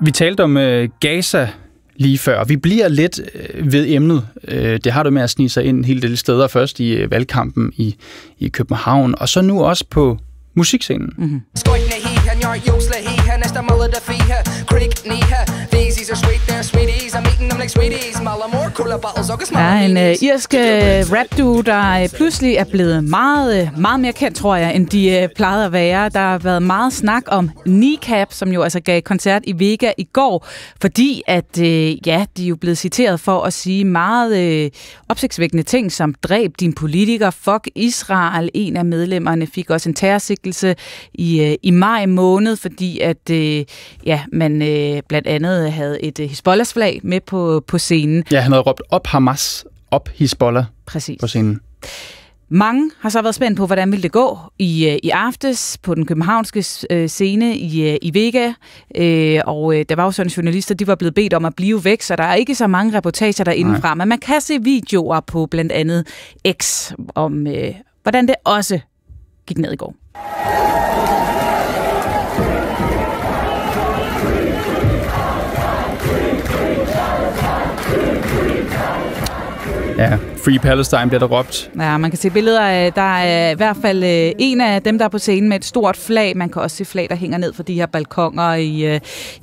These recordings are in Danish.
Vi talte om Gaza lige før. Vi bliver lidt ved emnet. Det har du med at snige sig ind en hel del steder. Først i valgkampen i København, og så nu også på musikscenen. Mm-hmm. Ja, en irsk rap-duo, der pludselig er blevet meget mere kendt, tror jeg, end de plejede at være. Der har været meget snak om Kneecap, som jo altså gav koncert i Vega i går, fordi at, de er jo blevet citeret for at sige meget opsigtsvækkende ting, som dræb din politiker, fuck Israel. En af medlemmerne fik også en terrorsigtelse i maj måned, fordi at man blandt andet havde et Hizbollah-flag med på scenen. Ja, han havde råbt op Hamas, op Hizbollah. Præcis. På scenen. Mange har så været spændt på, hvordan ville det gå i aftes på den københavnske scene i Vega. Og der var jo sådan journalister, de var blevet bedt om at blive væk, så der er ikke så mange reportager derindefra. Men man kan se videoer på blandt andet X om, hvordan det også gik ned i går. Ja, Free Palestine bliver der råbt. Ja, man kan se billeder af, der er i hvert fald en af dem, der er på scenen med et stort flag. Man kan også se flag, der hænger ned fra de her balkoner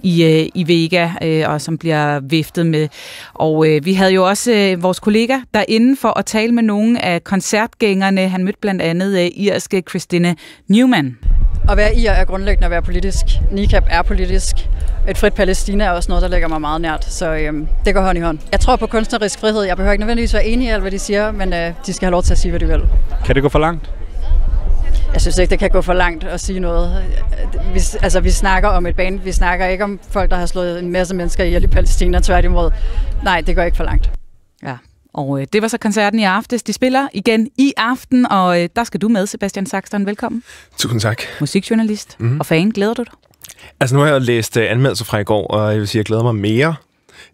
i Vega, og som bliver viftet med. Og vi havde jo også vores kollega derinde for at tale med nogle af koncertgængerne. Han mødte blandt andet irske Christine Newman. At være ir er grundlæggende at være politisk. Kneecap er politisk. Et frit Palæstina er også noget, der ligger mig meget nært, så det går hånd i hånd. Jeg tror på kunstnerisk frihed. Jeg behøver ikke nødvendigvis være enig i alt, hvad de siger, men de skal have lov til at sige, hvad de vil. Kan det gå for langt? Jeg synes ikke, det kan gå for langt at sige noget. Vi snakker om et band. Vi snakker ikke om folk, der har slået en masse mennesker ihjel i Palæstina, tværtimod. Nej, det går ikke for langt. Ja. Og det var så koncerten i aftes. De spiller igen i aften, og der skal du med, Sebastian Saxton. Velkommen. Tusind tak. Musikjournalist og fan. Glæder du dig? Altså nu har jeg læst anmeldelser fra i går, og jeg vil sige, at jeg glæder mig mere,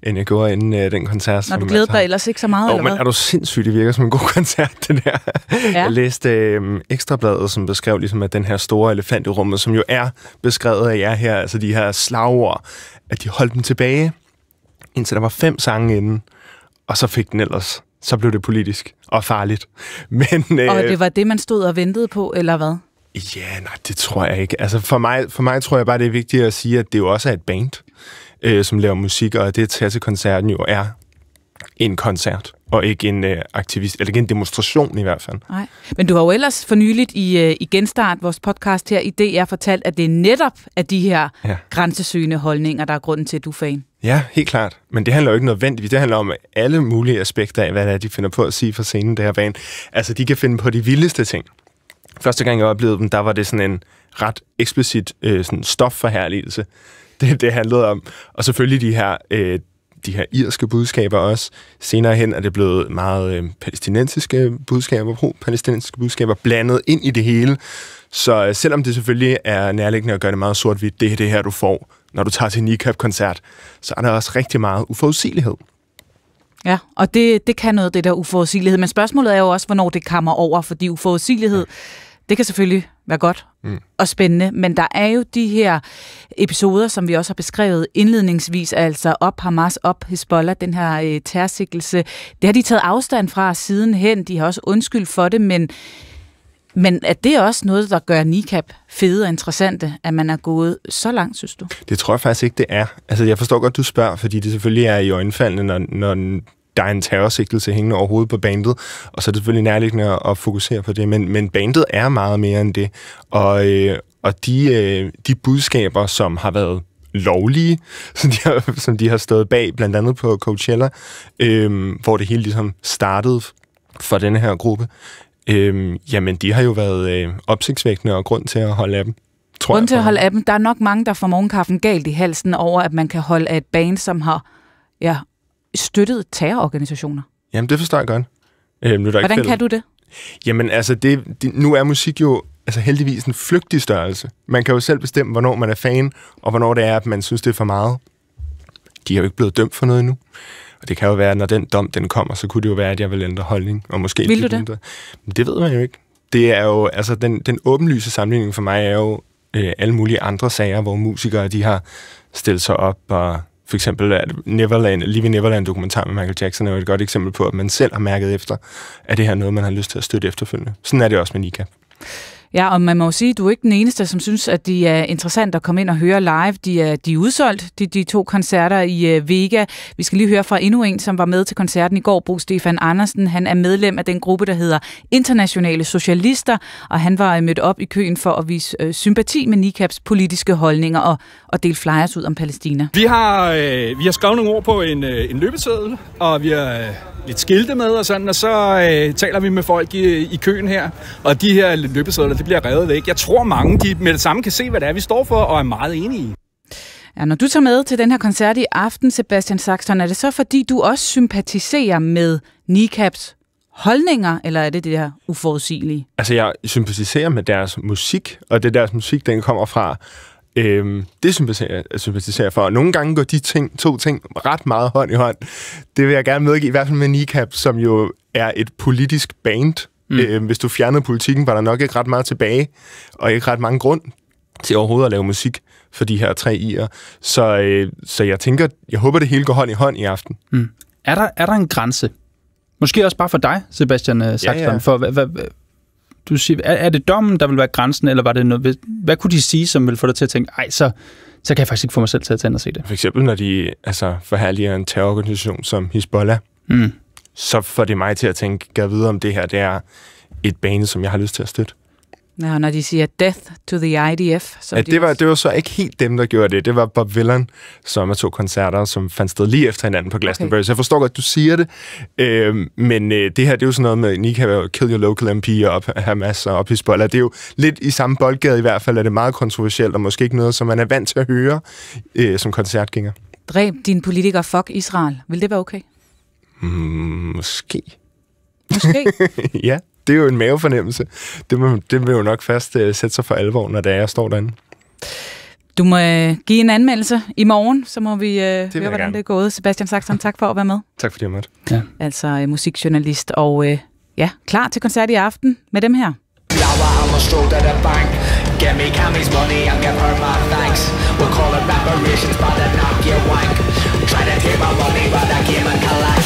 end jeg gjorde inden den koncert. Når du glæder dig ellers ikke så meget, eller hvad? Men er du sindssygt, det virker som en god koncert, det der. Ja. Jeg læste Ekstrabladet, som beskrev ligesom, at den her store elefant i rummet, som jo er beskrevet af jer her, altså de her slagord, at de holdt dem tilbage, indtil der var 5 sange inden. Og så fik den ellers. Så blev det politisk og farligt. Men, og det var det, man stod og ventede på, eller hvad? Ja, nej, det tror jeg ikke. Altså for mig tror jeg bare, det er vigtigt at sige, at det jo også er et band, som laver musik, og det at tage til koncerten jo er en koncert, og ikke en aktivist, eller ikke en demonstration i hvert fald. Nej, men du har jo ellers for nyligt i Genstart, vores podcast her i DR, fortalt, at det er netop af de her grænsesøgende holdninger, der er grunden til, at du er fan. Ja, helt klart. Men det handler jo ikke nødvendigvis. Det handler om alle mulige aspekter af, hvad det er, de finder på at sige for scenen, det her band. Altså, de kan finde på de vildeste ting. Første gang, jeg oplevede dem, der var det sådan en ret eksplicit sådan stofforherligelse. Det handlede om. Og selvfølgelig de her irske budskaber også. Senere hen er det blevet meget palæstinensiske budskaber, pro-palæstinensiske budskaber, blandet ind i det hele. Så selvom det selvfølgelig er nærliggende at gøre det meget sort-hvidt, det er det her, du får, når du tager til en Kneecap-koncert, så er der også rigtig meget uforudsigelighed. Ja, og det kan noget, det der uforudsigelighed. Men spørgsmålet er jo også, hvornår det kommer over, fordi uforudsigelighed, det kan selvfølgelig være godt og spændende, men der er jo de her episoder, som vi også har beskrevet indledningsvis, altså op Hamas, op Hizbollah, den her terrorsigtelse. Det har de taget afstand fra sidenhen, de har også undskyld for det, men er det også noget, der gør Kneecap fede og interessante, at man er gået så langt, synes du? Det tror jeg faktisk ikke, det er. Altså, jeg forstår godt, du spørger, fordi det selvfølgelig er i øjenfaldene, når der er en terrorsigtelse hængende over hovedet på bandet, og så er det selvfølgelig nærliggende at fokusere på det, men bandet er meget mere end det, og de budskaber, som har været lovlige, som de har stået bag, blandt andet på Coachella, hvor det hele ligesom startede for denne her gruppe, jamen de har jo været opsigtsvækkende og grund til at holde af dem. Grund til at holde af dem. Der er nok mange, der får morgenkaffen galt i halsen over, at man kan holde af et band, som har støttet terrororganisationer. Jamen det forstår jeg godt. Hvordan kan du det? Jamen altså, nu er musik jo altså heldigvis en flygtig størrelse. Man kan jo selv bestemme, hvornår man er fan, og hvornår det er, at man synes, det er for meget. De er jo ikke blevet dømt for noget endnu. Og det kan jo være, at når den dom den kommer, så kunne det jo være, at jeg vil ændre holdning. Og måske vil du det? Men det ved man jo ikke. Det er jo, altså den åbenlyse sammenligning for mig er jo alle mulige andre sager, hvor musikere de har stillet sig op, og for eksempel Live in Neverland-dokumentar med Michael Jackson er jo et godt eksempel på, at man selv har mærket efter, at det her noget, man har lyst til at støtte efterfølgende. Sådan er det også med NICAP. Ja, og man må jo sige, at du er ikke den eneste, som synes, at de er interessant at komme ind og høre live. De er udsolgt, de 2 koncerter i Vega. Vi skal lige høre fra endnu en, som var med til koncerten i går, Bo Stefan Andersen. Han er medlem af den gruppe, der hedder Internationale Socialister, og han var mødt op i køen for at vise sympati med NICAPs politiske holdninger og dele flyers ud om Palæstina. Vi har skrevet nogle ord på en løbeseddel, og vi har lidt skilte med og sådan, og så taler vi med folk i køen her, og de her løbesedler, det bliver revet væk. Jeg tror mange, de med det samme kan se, hvad det er, vi står for, og er meget enige. Ja, når du tager med til den her koncert i aften, Sebastian Saxton, er det så fordi, du også sympatiserer med NICAPs holdninger, eller er det her uforudsigelige? Altså, jeg sympatiserer med deres musik, og det deres musik, den kommer fra. Det sympatiserer for. Og nogle gange går de 2 ting ret meget hånd i hånd. Det vil jeg gerne medgive, i hvert fald med NICAP, som jo er et politisk band. Hvis du fjernede politikken, var der nok ikke ret meget tilbage, og ikke ret mange grund til overhovedet at lave musik for de her 3 i'er. Så jeg håber, det hele går hånd i hånd i aften. Er der en grænse? Måske også bare for dig, Sebastian Saxton, for du siger, er det dommen, der vil være grænsen, eller var det noget, hvad kunne de sige, som vil få dig til at tænke, så kan jeg faktisk ikke få mig selv til at tænde og se det? For eksempel, når de forherliger en terrororganisation som Hizbollah, så får det mig til at tænke, gad videre om det her, det er et bane, som jeg har lyst til at støtte. Ja, når de siger death to the IDF. Det var så ikke helt dem, der gjorde det. Det var Bob Dylan, som er 2 koncerter, som fandt sted lige efter hinanden på Glastonbury. Okay. Så jeg forstår godt, du siger det. Men det her, det er jo sådan noget med NICAP og Kill Your Local MP og Hamas og Hizbollah. Det er jo lidt i samme boldgade i hvert fald, er det meget kontroversielt, og måske ikke noget, som man er vant til at høre som koncertgænger. Dræb din politiker, fuck Israel. Vil det være okay? Måske. Måske? Ja. Det er jo en mavefornemmelse. Det vil jo nok først sætte sig for alvor, når jeg står derinde. Du må give en anmeldelse i morgen, så må vi høre, hvordan det er gået. Sebastian Saxton, tak for at være med. Tak fordi jeg måtte. Ja. Altså musikjournalist og klar til koncert i aften med dem her. Get me Cammy's money and give her my thanks. We'll call it reparations, but then knock you wank. Try to take my money, but I came and collect.